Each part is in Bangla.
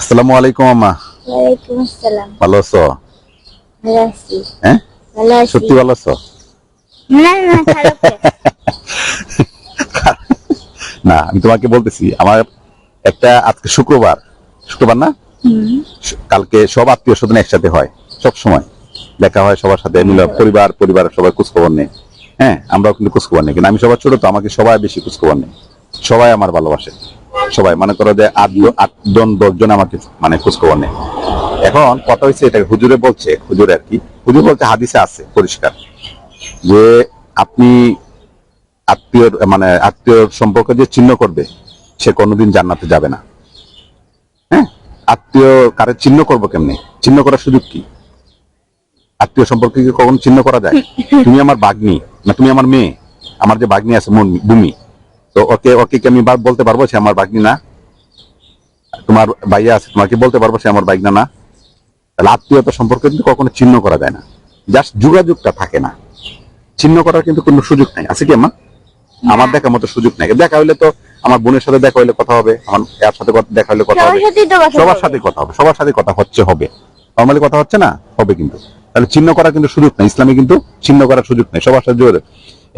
আসসালামু আলাইকুম আম্মা। ওয়ালাইকুম আসসালাম। ভালো আছো? ভালো আছি। হ্যাঁ, ভালো আছি। সত্যি ভালো আছো? না না, খারাপ কে? না, আমি তোমাকে বলতেছি আমার একটা আজকে শুক্রবার, শুক্রবার না, কালকে সব আত্মীয় স্বজন একসাথে হয়, সব সময় দেখা হয় সবার সাথে মিলে, পরিবারের সবাই খোঁজখবর নেই। হ্যাঁ, আমরাও কিন্তু খোঁজখবর নেই, কিন্তু আমি সবার ছোট তো আমাকে সবাই বেশি খোঁজখবর নেই। সবাই আমার ভালোবাসে, সবাই মনে করো যে 8 জন 10 জন আমাকে মানে খোঁজখবর নেই। এখন কথা হচ্ছে এটা হুজুরে বলছে, হুজুরে আর কি, হুজুর বলছে হাদিসে আছে পরিষ্কার যে আপনি আত্মীয় সম্পর্ক যে ছিন্ন করবে সে কোনোদিন জান্নাতে যাবে না। হ্যাঁ, আত্মীয় কারে ছিন্ন করবো কেমনে? ছিন্ন করার সুযোগ কি? আত্মীয় সম্পর্কে কি কখনো ছিন্ন করা যায়? তুমি আমার বাগ্নি না, তুমি আমার মেয়ে। আমার যে বাগ্নি আছে ভূমি, তো ওকে ওকে কি আমি বলতে পারবো সে আমার বাগ্নি না? তোমার ভাইয়া আছে, তোমাকে বলতে পারবো সে আমার বাগ্না না? তাহলে আত্মীয়তা সম্পর্ক কিন্তু কখনো ছিন্ন করা যায় না, জাস্ট যোগাযোগটা থাকে না। ছিন্ন করার কিন্তু কোনো সুযোগ নাই, আছে কি আমার? আমার দেখার মতো সুযোগ নাই। দেখা হইলে তো আমার বোনের সাথে দেখা হইলে কথা হবে, আমার এর সাথে দেখা হইলে কথা হবে, সবার সাথে কথা হবে, সবার সাথে কথা হবে। নর্মালি কথা হচ্ছে না, হবে কিন্তু। তাহলে ছিন্ন করার কিন্তু সুযোগ নাই, ইসলামে কিন্তু ছিন্ন করার সুযোগ নাই, সবার সাথে যোগাযোগ।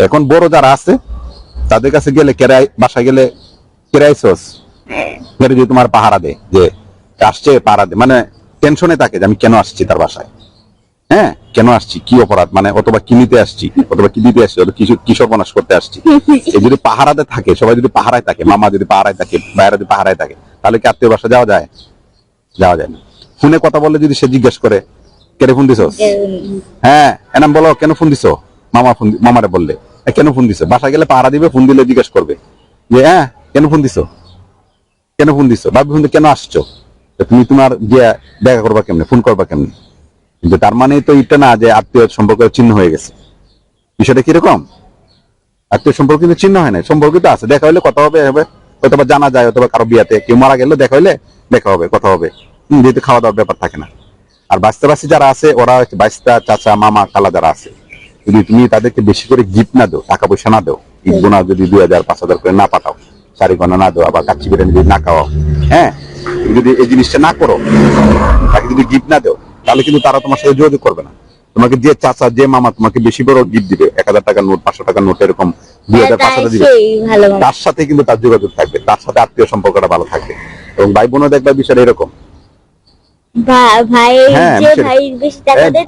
এখন বড় যারা আছে তাদের কাছে গেলে বাসায় গেলে কেরাইছস যদি তোমার পাহারা দে যে আসছে, পাহারা দে, মানে টেনশনে থাকে যে আমি কেন আসছি তার বাসায়। হ্যাঁ, কেন আসছি, কি অপরাধ, মানে অথবা কি নিতে আসছি, অথবা কি দিতে আসছি, অথবা কি সর্বনাশ করতে আসছি। এই যদি পাহারাতে থাকে, সবাই যদি পাহারায় থাকে, মামা যদি পাহারায় থাকে, ভাইয়েরা যদি পাহারায় থাকে, তাহলে কি আত্মীয় বাসা যাওয়া যায়? যাওয়া যায় না। ফোনে কথা বললে যদি সে জিজ্ঞেস করে কেন ফোন দিছ, হ্যাঁ এনাম বলো কেন ফোন দিছো, মামারে বললে কেন ফোন দিছো, বাসা গেলে পাহারা দিবে, ফোন দিলে জিজ্ঞেস করবে যে হ্যাঁ কেন ফোন দিছো, কেন ফোন দিছো, ভাবি ফোন কেন আসছো, তুমি তোমার গিয়া দেখা করবা কেমনে, ফোন করবা কেমনে? কিন্তু তার মানে তো এটা না যে আত্মীয় সম্পর্ক চিহ্ন হয়ে গেছে। বিষয়টা কিরকম? আত্মীয় সম্পর্ক কিন্তু চিহ্ন হয় না, সম্পর্ক তো আছে, দেখা হইলে কথা হবে, অথবা জানা যায়, অথবা কারো বিয়াতে কেউ মারা গেলে দেখা হইলে দেখা হবে, কথা হবে। যেহেতু খাওয়া দাওয়ার ব্যাপার থাকে না। আর বাস্তাবাসী যারা আছে ওরা বাস্তা চাচা মামা খালা যারা আছে, যদি তুমি তাদেরকে বেশি করে গিফট না দাও, টাকা পয়সা না দাও, ঈদ গোনা যদি 2000 5000 করে না পাঠাও, শাড়ি গয়না না দাও, আবার কাচ্চি বিরিয়ানি যদি না খাওয়াও, হ্যাঁ, যদি এই জিনিসটা না করো, তাকে যদি গিফট না দাও, তাহলে কিন্তু তারা তোমার সাথে যোগাযোগ করবে না। তোমাকে যে চাচা যে মামা তোমাকে বেশি বড় গিফট দিবে, 1000 টাকার নোট 500 টাকার নোট এরকম 2000 5000 দিবে, তার সাথে কিন্তু তার যোগাযোগ থাকবে, তার সাথে আত্মীয় সম্পর্কটা ভালো থাকবে। এবং ভাই বোনও দেখবে বিষয়টা এরকম,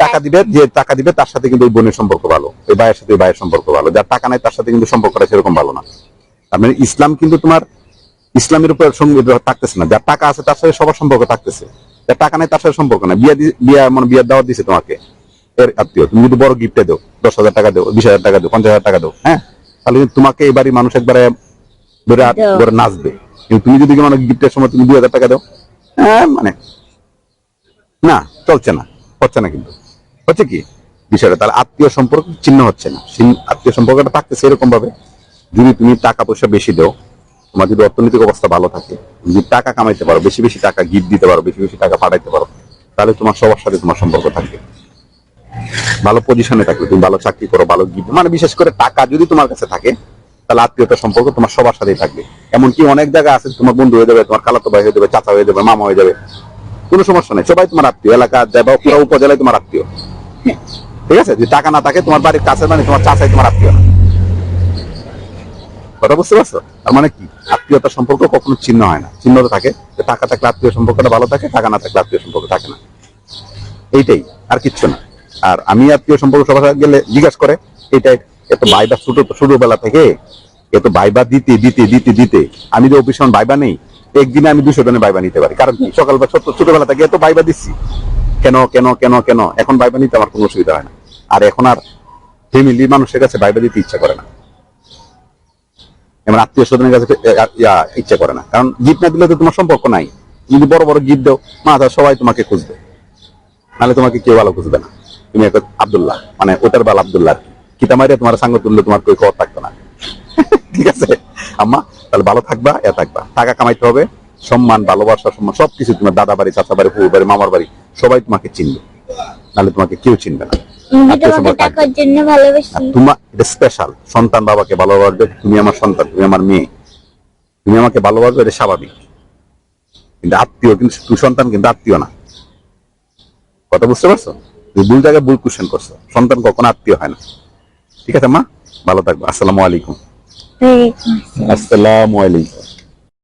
টাকা দিবে, যে টাকা দিবে তার সাথে কিন্তু ওই বোনের সম্পর্ক ভালো, ওই ভাইয়ের সাথে ভাইয়ের সম্পর্ক ভালো, যার টাকা নাই তার সাথে কিন্তু সম্পর্কটা সেরকম ভালো না। তার মানে ইসলাম কিন্তু তোমার ইসলামের উপর সঙ্গে থাকতেছে না, যার টাকা আছে তার সাথে সবার সম্পর্ক থাকতেছে, যার টাকা নাই তার সাথে সম্পর্ক না। বিয়ার দাওয়াত দিছে তোমাকে এর আত্মীয়, তুমি যদি বড় গিফটে দাও, 10,000 টাকা দাও, 20,000 টাকা দাও, 50,000 টাকা দাও, হ্যাঁ, তাহলে তোমাকে এই বাড়ির মানুষ একবারে ধরে নাচবে। কিন্তু তুমি যদি মানে গিফটের সময় তুমি 2000 টাকা দাও, হ্যাঁ, মানে না, চলছে না, হচ্ছে না। কিন্তু হচ্ছে কি বিষয়টা, তাহলে আত্মীয় সম্পর্ক চিহ্ন হচ্ছে না। আত্মীয় সম্পর্কটা থাকতেছে এরকম ভাবে, যদি তুমি টাকা পয়সা বেশি দাও, তোমার যদি অর্থনৈতিক অবস্থা ভালো থাকে, যদি টাকা কামাইতে পারো, বেশি বেশি টাকা গিফট দিতে পারো, বেশি বেশি টাকা পাঠাইতে পারো, তাহলে তোমার সবার সাথে তোমার সম্পর্ক থাকবে, ভালো পজিশনে থাকবে, তুমি ভালো চাকরি করো, ভালো গিফট, মানে বিশেষ করে টাকা যদি তোমার কাছে থাকে, তাহলে আত্মীয়তার সম্পর্ক তোমার সবার সাথেই থাকবে। এমনকি অনেক জায়গা আছে তোমার বন্ধু হয়ে যাবে, তোমার খালাতো ভাই হয়ে যাবে, চাচা হয়ে যাবে, মামা হয়ে যাবে, কোনো সমস্যা নেই, সবাই তোমার আত্মীয়, এলাকা যায় বা পুরো উপজেলায় তোমার আত্মীয়। ঠিক আছে, যদি টাকা না থাকে তোমার বাড়ির কাছে, মানে তোমার চাচাই তোমার আত্মীয় না। কথা বুঝতে পারছো? তার মানে কি, আত্মীয়তার সম্পর্ক কখনো চিহ্ন হয় না, চিহ্ন থাকে যে টাকা থাকলে আত্মীয় সম্পর্কটা ভালো থাকে, টাকা না থাকলে আত্মীয় সম্পর্ক থাকে না, এইটাই, আর কিচ্ছু না। আর আমি আত্মীয় সম্পর্ক সবার সাথে গেলে জিজ্ঞাসা করে এটাই, এত ভাইবা ছোটবেলা থেকে এত ভাইবা দিতে দিতে দিতে দিতে আমি যে অফিস ভাইবা নেই, একদিনে আমি 200 জনের ভাইবা নিতে পারি, কারণ সকালবেলা ছোটবেলা থেকে এত ভাইবা দিচ্ছি, কেন কেন কেন কেন, এখন ভাইবা নিতে আমার কোনো অসুবিধা হয় না। আর এখন আর ফ্যামিলি মানুষের কাছে ভাইবা দিতে ইচ্ছা করে না, এমন আত্মীয় স্বজনের কাছে ইচ্ছা করে না, কারণ গিফট না দিলে তো তোমার সম্পর্ক নাই। যদি বড় বড় গিফট দাও, সবাই তোমাকে খুঁজবে, নাহলে তোমাকে কেউ ভালো খুঁজবে না। তুমি একটা আব্দুল্লাহ, মানে ওটার বাল আব্দুল্লাহ, কিতা মাইরে তোমার সাঙ্গ তুললে তোমার কেউ খবর থাকতো না। ঠিক আছে আম্মা, তাহলে ভালো থাকবা, থাকবা, টাকা কামাইতে হবে, সম্মান ভালোবাসা সম্মান সবকিছু, তোমার দাদা বাড়ি চাচা বাড়ি ফুফু বাড়ি মামার বাড়ি সবাই তোমাকে চিনবে, নাহলে তোমাকে কেউ চিনবে না। তোমার এটা স্পেশাল, সন্তান বাবাকে ভালোবাসবে, তুমি আমার সন্তান, তুমি আমার মেয়ে, তুমি আমাকে ভালোবাসবে, এটা স্বাভাবিক। কিন্তু আত্মীয় কিন্তু তুই সন্তান কিন্তু আত্মীয় না। কথা বুঝতে পারছো? তুই ভুল জায়গায় ভুল কোশ্চেন করছো। সন্তান কখনো আত্মীয় হয় না। ঠিক আছে মা, ভালো থাকবো। আসসালামু আলাইকুম। ওয়ালাইকুম আসসালাম। আসসালামু আলাইকুম।